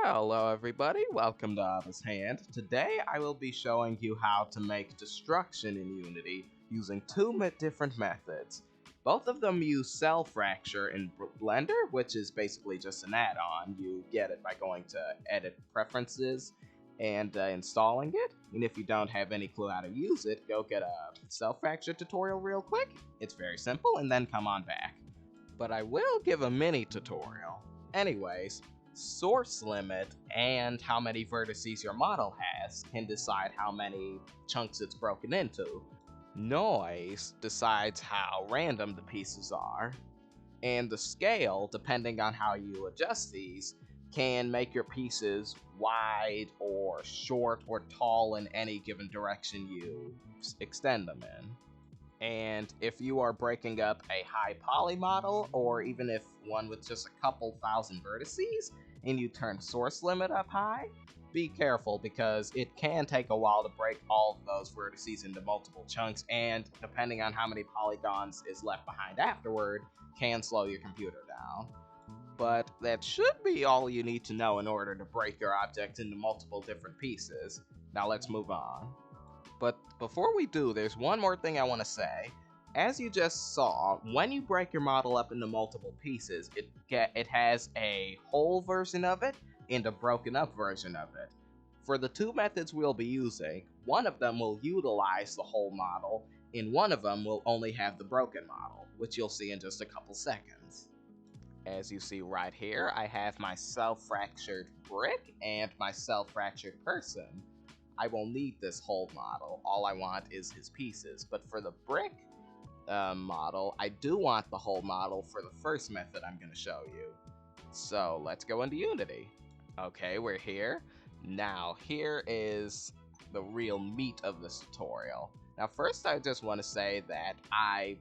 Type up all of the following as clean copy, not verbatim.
Hello everybody, welcome to Abba's Hand. Today I will be showing you how to make destruction in Unity using two different methods. Both of them use cell fracture in Blender, which is basically just an add-on. You get it by going to Edit Preferences and installing it. And if you don't have any clue how to use it, go get a cell fracture tutorial real quick. It's very simple, and then come on back. But I will give a mini tutorial. Anyways, source limit and how many vertices your model has can decide how many chunks it's broken into. Noise decides how random the pieces are, and the scale, depending on how you adjust these, can make your pieces wide or short or tall in any given direction you extend them in. And if you are breaking up a high poly model, or even if one with just a couple thousand vertices, and you turn source limit up high, be careful because it can take a while to break all of those vertices into multiple chunks, and depending on how many polygons is left behind afterward, can slow your computer down. But that should be all you need to know in order to break your object into multiple different pieces. Now let's move on. But before we do, there's one more thing I want to say. As you just saw, when you break your model up into multiple pieces, it has a whole version of it and a broken up version of it. For the two methods we'll be using, one of them will utilize the whole model, and one of them will only have the broken model, which you'll see in just a couple seconds. As you see right here, I have my self-fractured brick and my self-fractured person. I will need this whole model. All I want is his pieces. But for the brick model, I do want the whole model for the first method I'm going to show you. So let's go into Unity. Okay, we're here. Now, here is the real meat of this tutorial. Now, first I just want to say that I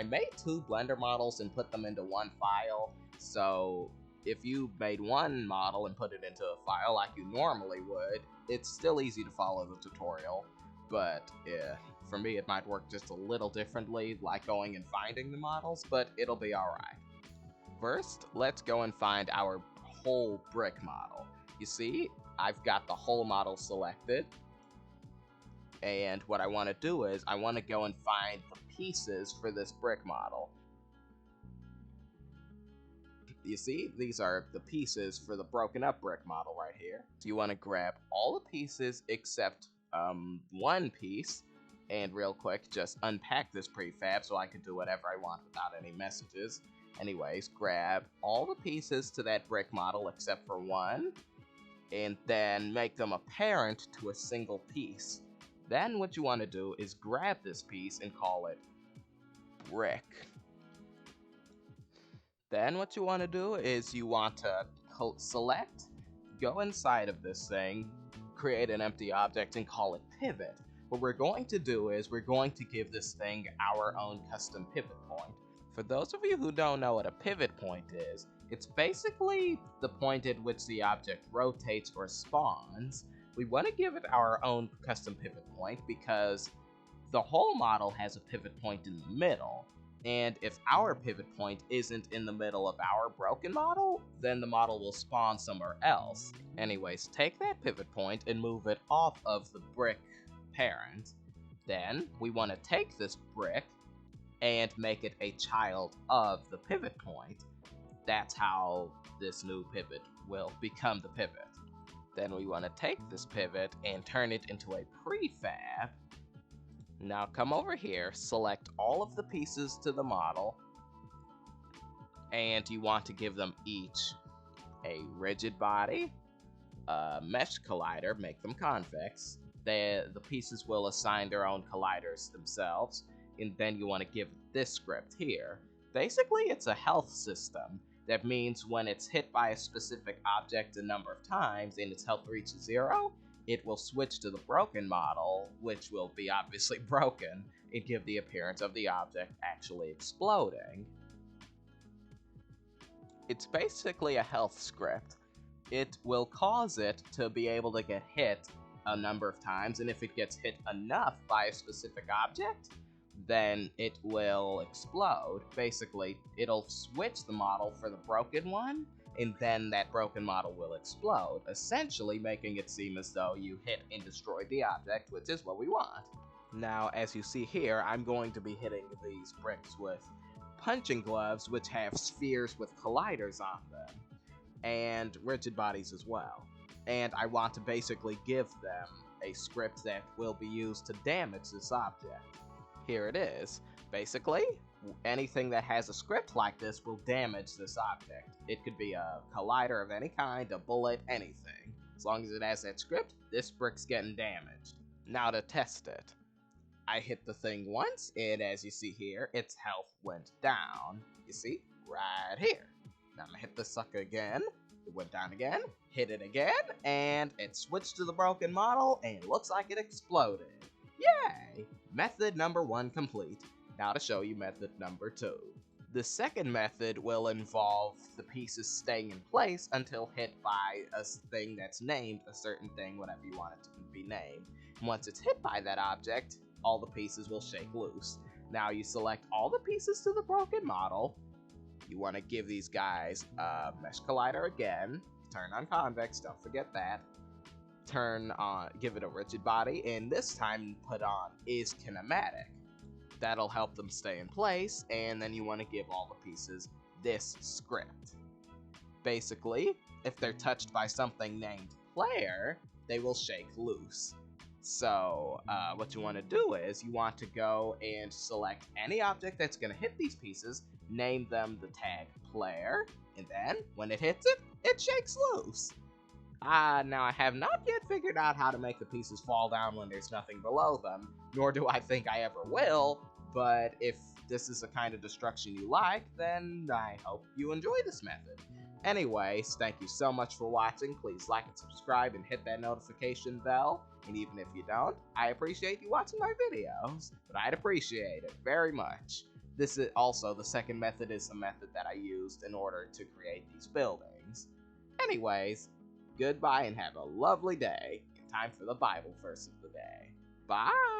made two Blender models and put them into one file. So if you made one model and put it into a file like you normally would, it's still easy to follow the tutorial, but for me it might work just a little differently, like going and finding the models, but it'll be alright. First, let's go and find our whole brick model. You see, I've got the whole model selected, and what I want to do is I want to go and find the pieces for this brick model. You see, these are the pieces for the broken up brick model right here. So you want to grab all the pieces except one piece, and real quick, just unpack this prefab so I can do whatever I want without any messages. Anyways, grab all the pieces to that brick model except for one, and then make them a parent to a single piece. Then what you want to do is grab this piece and call it brick. Then what you want to do is you want to select, go inside of this thing, create an empty object, and call it pivot. What we're going to do is we're going to give this thing our own custom pivot point. For those of you who don't know what a pivot point is, it's basically the point at which the object rotates or spawns. We want to give it our own custom pivot point because the whole model has a pivot point in the middle. And if our pivot point isn't in the middle of our broken model, then the model will spawn somewhere else. Anyways, take that pivot point and move it off of the brick parent. Then we want to take this brick and make it a child of the pivot point. That's how this new pivot will become the pivot. Then we want to take this pivot and turn it into a prefab. Now come over here, select all of the pieces to the model, and you want to give them each a rigid body, a mesh collider, make them convex. The pieces will assign their own colliders themselves, and then you want to give this script here. Basically, it's a health system. That means when it's hit by a specific object a number of times and its health reaches 0, it will switch to the broken model, which will be obviously broken, and give the appearance of the object actually exploding. It's basically a health script. It will cause it to be able to get hit a number of times, and if it gets hit enough by a specific object, then it will explode. Basically, it'll switch the model for the broken one, and then that broken model will explode, essentially making it seem as though you hit and destroyed the object, which is what we want. Now, as you see here, I'm going to be hitting these bricks with punching gloves, which have spheres with colliders on them, and rigid bodies as well. And I want to basically give them a script that will be used to damage this object. Here it is. Basically, anything that has a script like this will damage this object. It could be a collider of any kind, a bullet, anything. As long as it has that script, this brick's getting damaged. Now to test it. I hit the thing once, and as you see here, its health went down. You see? Right here. Now I'm gonna hit the sucker again. It went down again. Hit it again, and it switched to the broken model, and looks like it exploded. Yay! Method number 1 complete. Now to show you method number 2. The second method will involve the pieces staying in place until hit by a thing that's named a certain thing, whatever you want it to be named. And once it's hit by that object, all the pieces will shake loose. Now you select all the pieces to the broken model. You want to give these guys a mesh collider again. Turn on convex, don't forget that. Give it a rigid body, and this time put on is kinematic. That'll help them stay in place, and then you want to give all the pieces this script. Basically, if they're touched by something named player, they will shake loose. So, what you want to do is, you want to go and select any object that's going to hit these pieces, name them the tag player, and then, when it hits it, it shakes loose. Now I have not yet figured out how to make the pieces fall down when there's nothing below them, nor do I think I ever will, but if this is the kind of destruction you like, then I hope you enjoy this method. Anyways, thank you so much for watching. Please like and subscribe and hit that notification bell. And even if you don't, I appreciate you watching my videos, but I'd appreciate it very much. This is also, the second method is the method that I used in order to create these buildings. Anyways, goodbye and have a lovely day. Time for the Bible verse of the day. Bye!